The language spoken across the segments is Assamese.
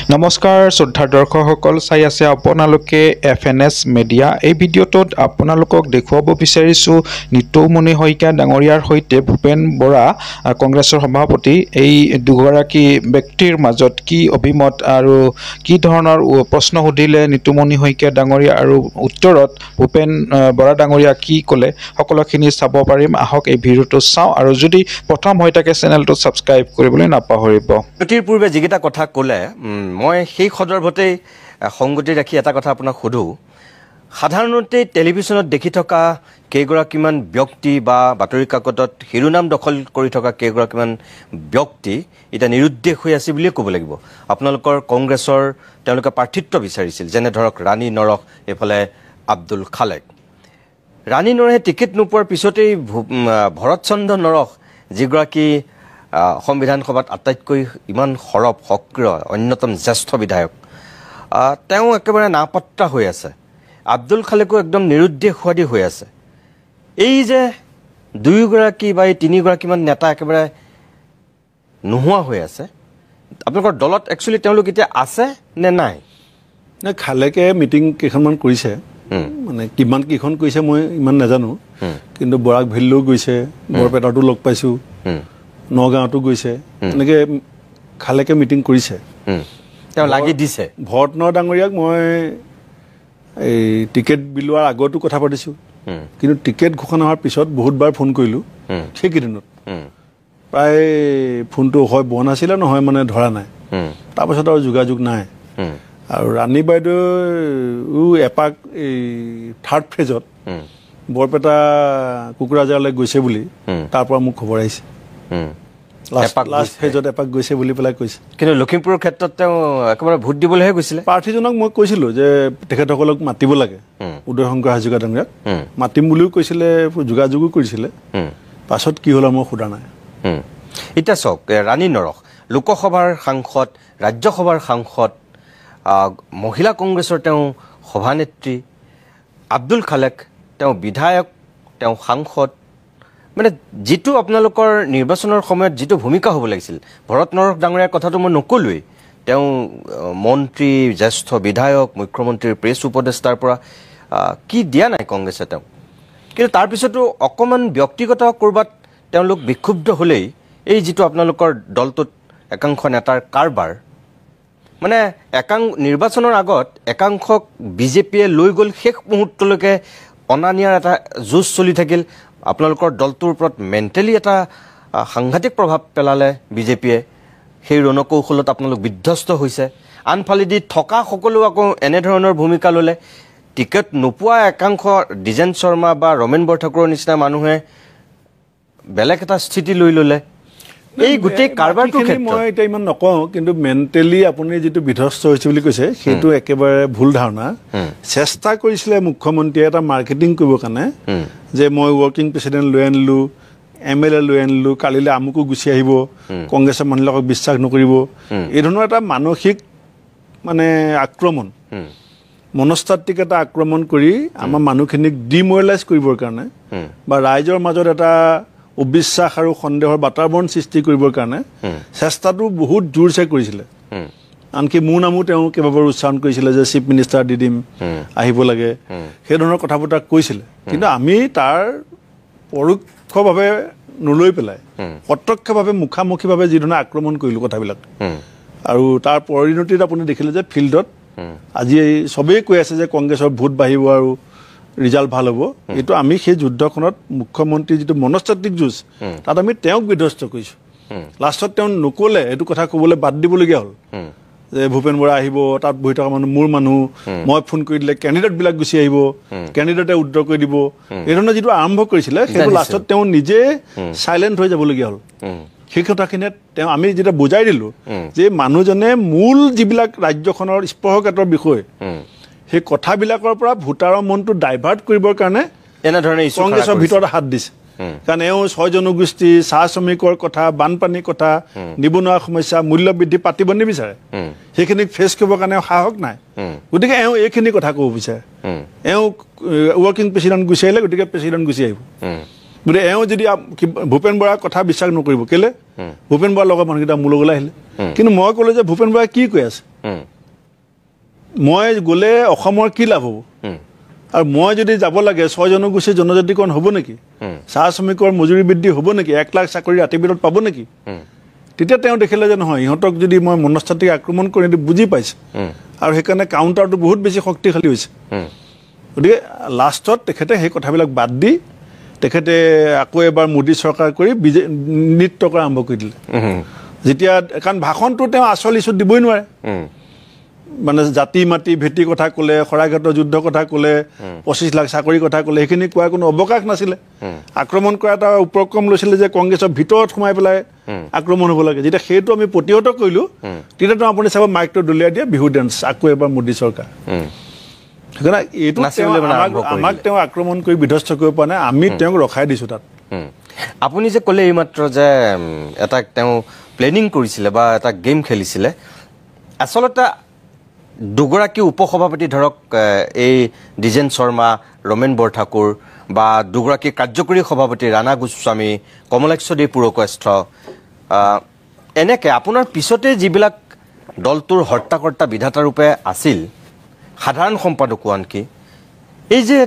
নমস্কাৰ শ্ৰদ্ধাৰ দৰ্শকসকল চাই আছে আপোনালোকে FNS মিডিয়া। এই ভিডিঅ'টোত আপোনালোকক দেখুৱাব বিচাৰিছোঁ নিতুমণি শইকীয়া ডাঙৰীয়াৰ সৈতে ভূপেন বৰা কংগ্ৰেছৰ সভাপতি এই দুগৰাকী ব্যক্তিৰ মাজত কি অভিমত আৰু কি ধৰণৰ প্ৰশ্ন সুধিলে নিতুমণি শইকীয়া ডাঙৰীয়া আৰু উত্তৰত ভূপেন বৰা ডাঙৰীয়া কি ক'লে সকলোখিনি চাব পাৰিম। আহক এই ভিডিঅ'টো চাওঁ আৰু যদি প্ৰথম হৈ থাকে চেনেলটো ছাবস্ক্ৰাইব কৰিবলৈ নাপাহৰিব। অতিৰ পূৰ্বে যিকেইটা কথা ক'লে মই সেই সন্দৰ্ভতেই সংগতি ৰাখি এটা কথা আপোনাক সোধোঁ। সাধাৰণতে টেলিভিশ্যনত দেখি থকা কেইগৰাকীমান ব্যক্তি বা বাতৰি কাকতত শিৰোনাম দখল কৰি থকা কেইগৰাকীমান ব্যক্তি এতিয়া নিৰুদ্দেশ হৈ আছে বুলিয়ে ক'ব লাগিব। আপোনালোকৰ কংগ্ৰেছৰ তেওঁলোকে প্ৰাৰ্থিত্ব বিচাৰিছিল, যেনে ধৰক ৰাণী নৰহ, এইফালে আব্দুল খালেক। ৰাণী নৰহে টিকেট নোপোৱাৰ পিছতেই ভৰত চন্দ্ৰ নৰহ, যিগৰাকী অসম বিধানসভাত আটাইতকৈ ইমান সৰব সক্ৰিয় অন্যতম জ্যেষ্ঠ বিধায়ক, তেওঁ একেবাৰে নাপাত্তা হৈ আছে। আব্দুল খালেকো একদম নিৰুদ্দেশবাদী হৈ আছে। এই যে দুয়োগৰাকী বা এই তিনিগৰাকীমান নেতা একেবাৰে নোহোৱা হৈ আছে, আপোনালোকৰ দলত একচুৱেলি তেওঁলোক এতিয়া আছে নে নাই? খালেকে মিটিং কেইখনমান কৰিছে, মানে কিমান কেইখন কৰিছে মই ইমান নাজানো, কিন্তু বৰাক ভেলিলৈও গৈছে, বৰপেটাতো লগ পাইছোঁ, নগাঁৱতো গৈছে, এনেকৈ খালেকে মিটিং কৰিছে। তেওঁ লাগি দিছে। ভৰতনৰ ডাঙৰীয়াক মই এই টিকেট বিলোৱাৰ আগতো কথা পাতিছোঁ, কিন্তু টিকেট ঘোষণা হোৱাৰ পিছত বহুতবাৰ ফোন কৰিলোঁ। সেইকেইদিনত প্ৰায় ফোনটো হয় বন্ধ আছিলে, নহয় মানে ধৰা নাই। তাৰপাছত আৰু যোগাযোগ নাই। আৰু ৰাণী বাইদেউ এপাক এই থাৰ্ড ফেজত বৰপেটা কোকৰাঝাৰলৈ গৈছে বুলি তাৰ পৰা মোক খবৰ আহিছে। লাষ্ট ফেজত এপাক গৈছে বুলি পেলাই কৈছে। কিন্তু লখিমপুৰৰ ক্ষেত্ৰত তেওঁ একেবাৰে ভোট দিবলৈহে গৈছিলে। প্ৰাৰ্থীজনক মই কৈছিলোঁ যে তেখেতসকলক মাতিব লাগে, উদয় শংকৰ হাজৰিকা ডাঙৰীয়াক মাতিম বুলিও কৈছিলে, যোগাযোগো কৰিছিলে। পাছত কি হ'ল মই সোধা নাই। এতিয়া চাওক, ৰাণী নৰহ লোকসভাৰ সাংসদ, ৰাজ্যসভাৰ সাংসদ, মহিলা কংগ্ৰেছৰ তেওঁ সভানেত্ৰী, আব্দুল খালেক তেওঁ বিধায়ক, তেওঁ সাংসদ, মানে যিটো আপোনালোকৰ নিৰ্বাচনৰ সময়ত যিটো ভূমিকা হ'ব লাগিছিল। ভৰত নৰহ ডাঙৰীয়াৰ কথাটো মই নকলোৱেই, তেওঁ মন্ত্ৰী, জ্যেষ্ঠ বিধায়ক, মুখ্যমন্ত্ৰীৰ প্ৰেছ উপদেষ্টাৰ পৰা কি দিয়া নাই কংগ্ৰেছে তেওঁক। কিন্তু তাৰপিছতো অকণমান ব্যক্তিগত ক'ৰবাত তেওঁলোক বিক্ষুব্ধ হ'লেই এই যিটো আপোনালোকৰ দলটোত একাংশ নেতাৰ কাৰবাৰ, মানে নিৰ্বাচনৰ আগত একাংশক বিজেপিয়ে লৈ গ'ল, শেষ মুহূৰ্তলৈকে অনা নিয়াৰ এটা যুঁজ চলি থাকিল। আপোনালোকৰ দলটোৰ ওপৰত মেণ্টেলি এটা সাংঘাতিক প্ৰভাৱ পেলালে বিজেপিয়ে। সেই ৰণকৌশলত আপোনালোক বিধ্বস্ত হৈছে। আনফালেদি থকা সকলো আকৌ এনেধৰণৰ ভূমিকা ল'লে। টিকেট নোপোৱা একাংশ দ্বিজেন শৰ্মা বা ৰমেন বৰঠাকুৰৰ নিচিনা মানুহে বেলেগ এটা স্থিতি লৈ ল'লে। এই গোটেই কাৰবাৰটো মই এতিয়া ইমান নকওঁ, কিন্তু মেণ্টেলি আপুনি যিটো বিধ্বস্ত হৈছে বুলি কৈছে সেইটো একেবাৰে ভুল ধাৰণা। চেষ্টা কৰিছিলে মুখ্যমন্ত্ৰীয়ে এটা মাৰ্কেটিং কৰিবৰ কাৰণে, যে মই ৱৰ্কিং প্ৰেচিডেণ্ট লৈ আনিলোঁ, MLA লৈ আনিলোঁ, কালিলৈ আমুকো গুচি আহিব, কংগ্ৰেছৰ মানুহবিলাকক বিশ্বাস নকৰিব, এই ধৰণৰ এটা মানসিক মানে আক্ৰমণ, মনস্তাত্ত্বিক এটা আক্ৰমণ কৰি আমাৰ মানুহখিনিক ডিমৰেলাইজ কৰিবৰ কাৰণে বা ৰাইজৰ মাজত এটা অবিশ্বাস আৰু সন্দেহৰ বাতাবৰণ সৃষ্টি কৰিবৰ কাৰণে চেষ্টাটো বহুত জোৰছে কৰিছিলে। আনকি মোৰ নামো তেওঁ কেইবাবাৰো উচ্চাৰণ কৰিছিলে যে চিফ মিনিষ্টাৰ দি দিম, আহিব লাগে, সেই ধৰণৰ কথা বতৰা কৈছিলে। কিন্তু আমি তাৰ পৰোক্ষভাৱে নলৈ পেলাই প্ৰত্যক্ষভাৱে মুখামুখিভাৱে যিধৰণে আক্ৰমণ কৰিলোঁ কথাবিলাক, আৰু তাৰ পৰিণতিত আপুনি দেখিলে যে ফিল্ডত আজি চবেই কৈ আছে যে কংগ্ৰেছৰ ভোট বাঢ়িব আৰু ৰিজাল্ট ভাল হ'ব। এইটো আমি সেই যুদ্ধখনত মুখ্যমন্ত্ৰীৰ যিটো মনস্তাত্ত্বিক যুঁজ, তাত আমি তেওঁক বিধ্বস্ত কৰিছোঁ। লাষ্টত তেওঁ নক'লে, এইটো কথা ক'বলৈ বাদ দিবলগীয়া হ'ল যে ভূপেন বৰা আহিব, তাত বহি থকা মানুহ মোৰ মানুহ, মই ফোন কৰি দিলে কেণ্ডিডেটবিলাক গুচি আহিব, কেণ্ডিডেটে উদ্ৰ কৰি দিব, এই ধৰণৰ যিটো আৰম্ভ কৰিছিলে সেইটো লাষ্টত তেওঁ নিজে চাইলেণ্ট হৈ যাবলগীয়া হ'ল। সেই কথাখিনিত আমি যেতিয়া বুজাই দিলোঁ যে মানুহজনে মূল যিবিলাক ৰাজ্যখনৰ স্পৰ্শকাতৰ বিষয়, সেই কথাবিলাকৰ পৰা ভোটাৰৰ মনটো ডাইভাৰ্ট কৰিবৰ কাৰণে এনেধৰণে কংগ্ৰেছৰ ভিতৰত হাত দিছে। কাৰণ এওঁ 6 জনগোষ্ঠী, চাহ শ্ৰমিকৰ কথা, বানপানীৰ কথা, নিবনুৱা সমস্যা, মূল্য বৃদ্ধি পাতিব নিবিচাৰে, সেইখিনিক ফেচ কৰিবৰ কাৰণে সাহস নাই। গতিকে এওঁ এইখিনি কথা ক'ব বিচাৰে। এওঁ ৱৰ্কিং প্ৰেচিডেণ্ট গুচি আহিলে, গতিকে প্ৰেচিডেণ্ট গুচি আহিব। গতিকে এওঁ যদি ভূপেন বৰাৰ কথা বিশ্বাস নকৰিব, কেলে ভূপেন বৰাৰ লগৰ মানুহকেইটা মোৰ লগলৈ আহিলে। কিন্তু মই ক'লো যে ভূপেন বৰাই কি কৈ আছে, মই গ'লে অসমৰ কি লাভ হ'ব আৰু মই যদি যাব লাগে 6 জনগোষ্ঠী জনজাতিকৰণ হ'ব নেকি চাহ শ্ৰমিকৰ মজুৰি বৃদ্ধি হ'ব নেকি 1 লাখ চাকৰি ৰাতিৰ ভিতৰত পাব নেকি তেতিয়া তেওঁ দেখিলে যে নহয় ইহঁতক যদি মই মনস্তাত্ত্বিক আক্ৰমণ কৰি বুজি পাইছে আৰু সেইকাৰণে কাউণ্টাৰটো বহুত বেছি শক্তিশালী হৈছে গতিকে লাষ্টত তেখেতে সেই কথাবিলাক বাদ দি তেখেতে আকৌ এবাৰ মোদী চৰকাৰ কৰি নৃত্য কৰা আৰম্ভ কৰি দিলে যেতিয়া কাৰণ ভাষণটো তেওঁ আচল ইছ্যুত দিবই নোৱাৰে মানে জাতি মাটি ভেটি কথা ক'লে শৰাইঘাটৰ যুদ্ধ কথা ক'লে 25 লাখ চাকৰি কথা ক'লে সেইখিনি কোৱাৰ কোনো অৱকাশ নাছিলে আক্ৰমণ কৰা এটা উপক্ৰম লৈছিলে যে কংগ্ৰেছৰ ভিতৰত সোমাই পেলাই আক্ৰমণ হ'ব লাগে যেতিয়া সেইটো আমি প্ৰতিহত কৰিলোঁ তেতিয়াতো আপুনি চাব মাইকটো দলিয়াই দিয়ে বিহু ডেন্স আকৌ এবাৰ মোদী চৰকাৰ সেইকাৰণে এইটো আমাক তেওঁ আক্ৰমণ কৰি বিধ্বস্ত কৰিব পৰা নাই আমি তেওঁক ৰখাই দিছোঁ তাত আপুনি যে ক'লে এইমাত্ৰ যে এটা তেওঁ প্লেনিং কৰিছিলে বা এটা গেম খেলিছিলে আচলতে দুগৰাকী উপসভাপতি ধৰক এই দ্বিজেন শৰ্মা ৰমেন বৰঠাকুৰ বা দুগৰাকী কাৰ্যকৰী সভাপতি ৰাণা গোস্বামী কমলেশ্বৰী পুৰকায়স্থ এনেকৈ আপোনাৰ পিছতে যিবিলাক দলটোৰ হৰ্তাকৰ্তা বিধাতাৰূপে আছিল সাধাৰণ সম্পাদকো আনকি এই যে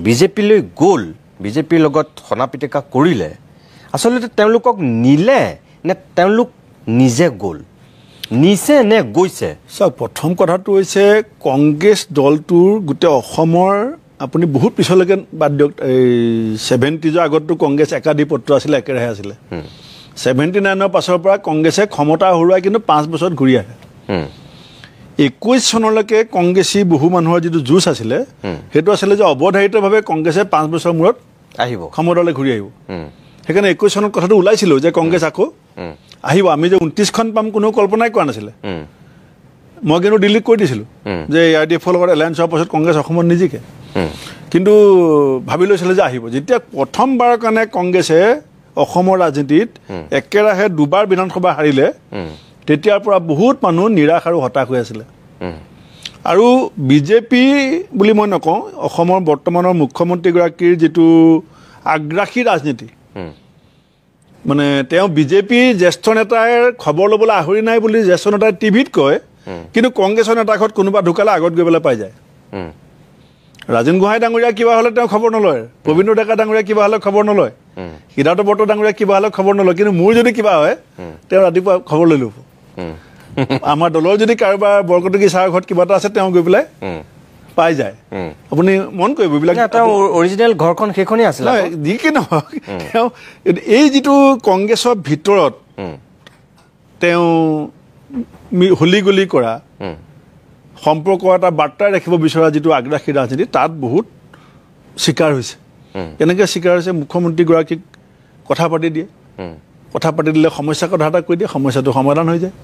বিজেপিলৈ গ'ল বিজেপিৰ লগত সনা পিটিকা কৰিলে আচলতে তেওঁলোকক নিলে নে তেওঁলোক নিজে গ'ল নিছে নে গৈছে চাওক প্ৰথম কথাটো হৈছে কংগ্ৰেছ দলটোৰ গোটেই অসমৰ আপুনি বহুত পিছলৈকে বাদ দিয়ক এই 70ৰ আগততো কংগ্ৰেছ একাধিপত্য আছিলে একেৰাহে আছিলে 79ৰ পাছৰ পৰা কংগ্ৰেছে ক্ষমতা হৰুৱাই কিন্তু 5 বছৰত ঘূৰি আহে 21 চনলৈকে কংগ্ৰেছী বহু মানুহৰ যিটো যুঁজ আছিলে সেইটো আছিলে যে অৱধাৰিতভাৱে কংগ্ৰেছে 5 বছৰ মূৰত আহিব ক্ষমতালৈ ঘূৰি আহিব সেইকাৰণে 21 চনত কথাটো ওলাইছিল যে কংগ্ৰেছ আকৌ আহিব আমি যে 29খন পাম কোনো কল্পনাই কৰা নাছিলে মই কিন্তু দিল্লীত কৈ দিছিলোঁ যে ARDFৰ লগত এলায়েন্স হোৱাৰ পাছত কংগ্ৰেছ অসমত নিজিকে কিন্তু ভাবি লৈছিলে যে আহিব যেতিয়া প্ৰথমবাৰৰ কাৰণে কংগ্ৰেছে অসমৰ ৰাজনীতিত একেৰাহে দুবাৰ বিধানসভা হাৰিলে তেতিয়াৰ পৰা বহুত মানুহ নিৰাশ আৰু হতাশ হৈ আছিলে আৰু বিজেপি বুলি মই নকওঁ অসমৰ বৰ্তমানৰ মুখ্যমন্ত্ৰীগৰাকীৰ যিটো আগ্ৰাসী ৰাজনীতি মানে তেওঁ বিজেপি জ্যেষ্ঠ নেতাৰ খবৰ ল'বলৈ আহৰি নাই বুলি জ্যেষ্ঠ নেতাই টিভিত কয় কিন্তু কংগ্ৰেছৰ নেতাৰ ঘৰত কোনোবা ঢুকালে আগত গৈ পেলাই পাই যায় ৰাজেন গোহাঁই ডাঙৰীয়া কিবা হ'লে তেওঁ খবৰ নলয় প্ৰবীণ ডেকা ডাঙৰীয়া কিবা হ'লে খবৰ নলয় সিদ্ধাৰ্থ বৰ্ত ডাঙৰীয়া কিবা হ'লে খবৰ নলয় কিন্তু মোৰ যদি কিবা হয় তেওঁ ৰাতিপুৱা খবৰ লৈ ল'ব আমাৰ দলৰ যদি কাৰোবাৰ বৰকটকী ছাৰৰ ঘৰত কিবা এটা আছে তেওঁ গৈ পেলাই পাই যায় আপুনি মন কৰিব এইবিলাক অৰিজিনেল ঘৰখন সেইখনেই আছিলে যি কি নহওক তেওঁ এই যিটো কংগ্ৰেছৰ ভিতৰত তেওঁ হলিগলি কৰা সম্পৰ্ক এটা বাৰ্তাই ৰাখিব বিচৰা যিটো আগ্ৰাসী ৰাজনীতি তাত বহুত স্বীকাৰ হৈছে কেনেকৈ স্বীকাৰ হৈছে মুখ্যমন্ত্ৰীগৰাকীক কথা পাতি দিয়ে কথা পাতি দিলে সমস্যা কথা এটা কৈ দিয়ে সমস্যাটো সমাধান হৈ যায়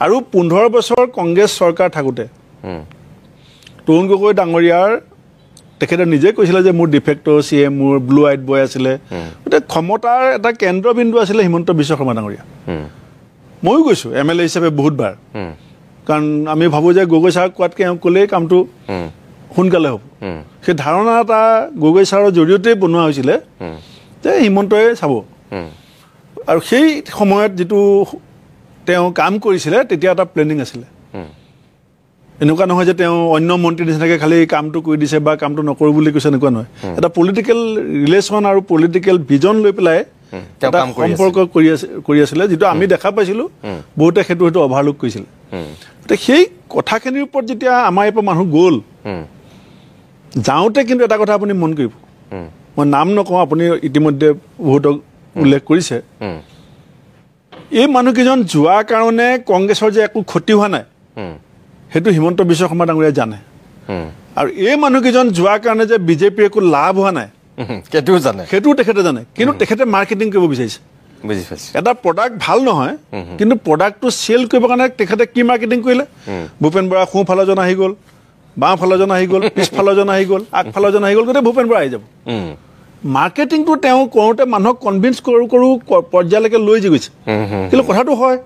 আৰু 15 বছৰ কংগ্ৰেছ চৰকাৰ থাকোঁতে তৰুণ গগৈ ডাঙৰীয়াৰ তেখেতে নিজে কৈছিলে যে মোৰ ডিফেক্ট CM মোৰ ব্লু আইট বয় আছিলে গতিকে ক্ষমতাৰ এটা কেন্দ্ৰবিন্দু আছিলে হিমন্ত বিশ্ব শৰ্মা ডাঙৰীয়া ময়ো গৈছোঁ MLA হিচাপে বহুতবাৰ কাৰণ আমি ভাবোঁ যে গগৈ ছাৰক কোৱাতকৈ এওঁ ক'লেই কামটো সোনকালে হ'ব সেই ধাৰণা এটা গগৈ ছাৰৰ জৰিয়তেই বনোৱা হৈছিলে যে হিমন্তই চাব আৰু সেই সময়ত যিটো তেওঁ কাম কৰিছিলে তেতিয়া এটা প্লেনিং আছিলে এনেকুৱা নহয় যে তেওঁ অন্য মন্ত্ৰীৰ নিচিনাকৈ খালি কামটো কৰি দিছে বা কামটো নকৰোঁ বুলি কৈছে এনেকুৱা নহয় এটা পলিটিকেল ৰিলেশ্যন আৰু পলিটিকেল ভিজন লৈ পেলাই এটা সম্পৰ্ক কৰি আছিলে যিটো আমি দেখা পাইছিলোঁ বহুতে সেইটো অভাৰলুক কৰিছিলে গতিকে সেই কথাখিনিৰ ওপৰত যেতিয়া আমাৰ ইয়াৰ পৰা মানুহ গ'ল যাওঁতে কিন্তু এটা কথা আপুনি মন কৰিব মই নাম নকওঁ আপুনি ইতিমধ্যে বহুতক উল্লেখ কৰিছে এই মানুহকেইজন যোৱাৰ কাৰণে কংগ্ৰেছৰ যে একো ক্ষতি হোৱা নাই সেইটো হিমন্ত বিশ্ব শৰ্মা ডাঙৰীয়াই জানে আৰু এই মানুহকেইজন যোৱাৰ কাৰণে যে বিজেপিৰ একো লাভ হোৱা নাই সেইটোও তেখেতে জানে কিন্তু তেখেতে মাৰ্কেটিং কৰিব বিচাৰিছে এটা প্ৰডাক্ট ভাল নহয় কিন্তু প্ৰডাক্টটো চেল কৰিবৰ কাৰণে তেখেতে কি মাৰ্কেটিং কৰিলে ভূপেন বৰা সোঁফালৰজন আহি গ'ল বাওঁফালৰজন আহি গ'ল পিছফালৰজন আহি গ'ল আগফালৰজন আহি গ'ল গোটেই ভূপেন বৰা আহি যাব মাৰ্কেটিংটো তেওঁ কৰোঁতে মানুহক কনভিন্স কৰোঁ পৰ্যায়লৈকে লৈ গৈছে কিন্তু কথাটো হয়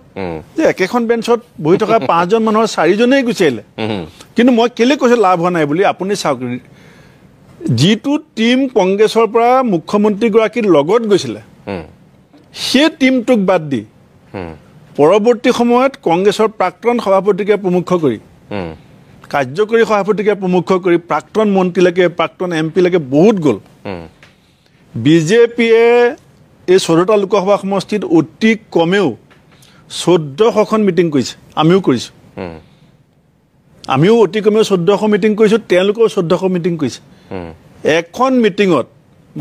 যে একেখন বেঞ্চত বহি থকা 5জন মানুহৰ 4জনেই গুচি আহিলে কিন্তু মই কেলৈ কৈছোঁ লাভ হোৱা নাই বুলি আপুনি চাওক যিটো টীম কংগ্ৰেছৰ পৰা মুখ্যমন্ত্ৰীগৰাকীৰ লগত গৈছিলে সেই টীমটোক বাদ দি পৰৱৰ্তী সময়ত কংগ্ৰেছৰ প্ৰাক্তন সভাপতিকে প্ৰমুখ কৰি কাৰ্যকৰী সভাপতিকে প্ৰমুখ কৰি প্ৰাক্তন মন্ত্ৰীলৈকে প্ৰাক্তন এমপিলৈকে বহুত গ'ল বিজেপিয়ে এই 14টা লোকসভা সমষ্টিত অতি কমেও 1400খন মিটিং কৰিছে আমিও কৰিছোঁ আমিও অতি কমেও 1400 মিটিং কৰিছোঁ তেওঁলোকেও 1400 মিটিং কৰিছে এখন মিটিঙত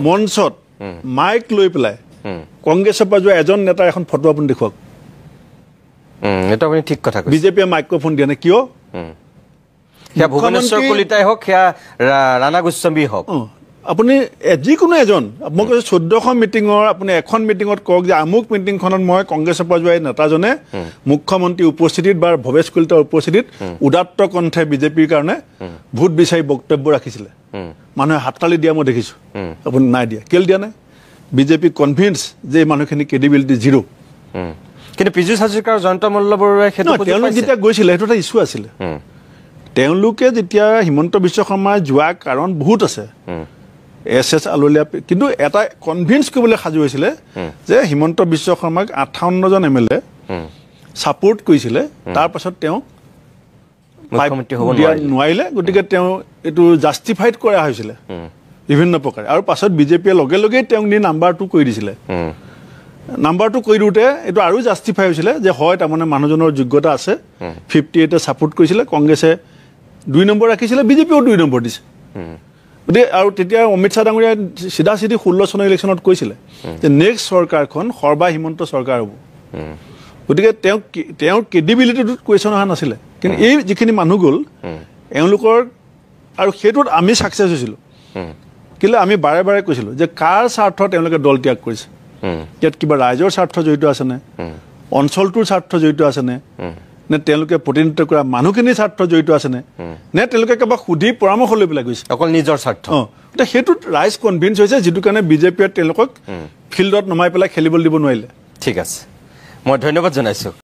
মঞ্চত মাইক লৈ পেলাই কংগ্ৰেছৰ পৰা যোৱা এজন নেতাৰ এখন ফটো আপুনি দেখুৱাওক এটা আপুনি ঠিক কথা কৈছে বিজেপিয়ে মাইক্ৰফোন দিয়া নাই কিয় সেয়া ভুৱনেশ্বৰ কলিতাই হওক সেয়া ৰাণা গোস্বামী হওক আপুনি যিকোনো এজন মই কৈছোঁ 1400 মিটিঙৰ আপুনি এখন মিটিঙত কওক যে আমুক মিটিংখনত মই কংগ্ৰেছৰ পৰা যোৱা নেতাজনে মুখ্যমন্ত্ৰী উপস্থিতিত বা ভৱেশ কলিতাৰ উপস্থিতিত উদাত্ত কণ্ঠে বিজেপিৰ কাৰণে ভোট বিচাৰি বক্তব্য ৰাখিছিলে মানুহে হাততালি দিয়া মই দেখিছোঁ আপুনি নাই দিয়া কেলে দিয়া নাই বিজেপি কনভিন্স যে এই মানুহখিনি ক্ৰেডিবিলিটি জিৰ' কিন্তু পীযুষ হাজৰিকা আৰু জয়ন্ত মল্লবৰুৱাই সেইটো তেওঁলোক যেতিয়া গৈছিলে সেইটো এটা ইছ্যু আছিলে তেওঁলোকে যেতিয়া হিমন্ত বিশ্ব শৰ্মাই যোৱা কাৰণ বহুত আছে এছ আললীয়া কিন্তু এটা কনভিন্স কৰিবলৈ সাজু হৈছিলে যে হিমন্ত বিশ্ব শৰ্মাক 58জন MLA ছাপোৰ্ট কৰিছিলে তাৰ পাছত তেওঁ মুখ্যমন্ত্ৰী হ'ব নোৱাৰিলে গতিকে তেওঁ এইটো জাষ্টিফাইড কৰা হৈছিলে বিভিন্ন প্ৰকাৰে আৰু পাছত বিজেপিয়ে লগে লগেই তেওঁক নি নাম্বাৰ 2 কৰি দিছিলে নাম্বাৰ 2 কৰি দিওঁতে এইটো আৰু জাষ্টিফাই হৈছিলে যে হয় তাৰমানে মানুহজনৰ যোগ্যতা আছে 58 ছাপোৰ্ট কৰিছিলে কংগ্ৰেছে 2 নম্বৰ ৰাখিছিলে বিজেপিও 2 নম্বৰ দিছে গতিকে আৰু তেতিয়া অমিত শ্বাহ ডাঙৰীয়াই চিধা 16 চনৰ ইলেকশ্যনত কৈছিলে যে নেক্সট চৰকাৰখন সৰ্বা হিমন্ত চৰকাৰ হ'ব গতিকে তেওঁৰ ক্ৰেডিবিলিটিটো কুৱেশ্যন অহা নাছিলে কিন্তু এই যিখিনি মানুহ গ'ল এওঁলোকৰ আৰু সেইটোত আমি ছাকচেছ হৈছিলোঁ কিন্তু আমি বাৰে বাৰে কৈছিলোঁ যে কাৰ স্বাৰ্থত তেওঁলোকে দল ত্যাগ কৰিছে ইয়াত কিবা ৰাইজৰ স্বাৰ্থ জড়িত আছেনে অঞ্চলটোৰ স্বাৰ্থ জড়িত আছেনে নে তেওঁলোকে প্ৰতিনিধিত্ব কৰা মানুহখিনিৰ স্বাৰ্থ জড়িত আছেনে নে তেওঁলোকে কাৰোবাক সুধি পৰামৰ্শ লৈ পেলাই গৈছে অকল নিজৰ স্বাৰ্থ সেইটোত ৰাইজ কনভিন্স হৈছে যিটো কাৰণে বিজেপিয়ে তেওঁলোকক ফিল্ডত নমাই পেলাই খেলিবলৈ দিব নোৱাৰিলে ঠিক আছে মই ধন্যবাদ জনাইছোঁ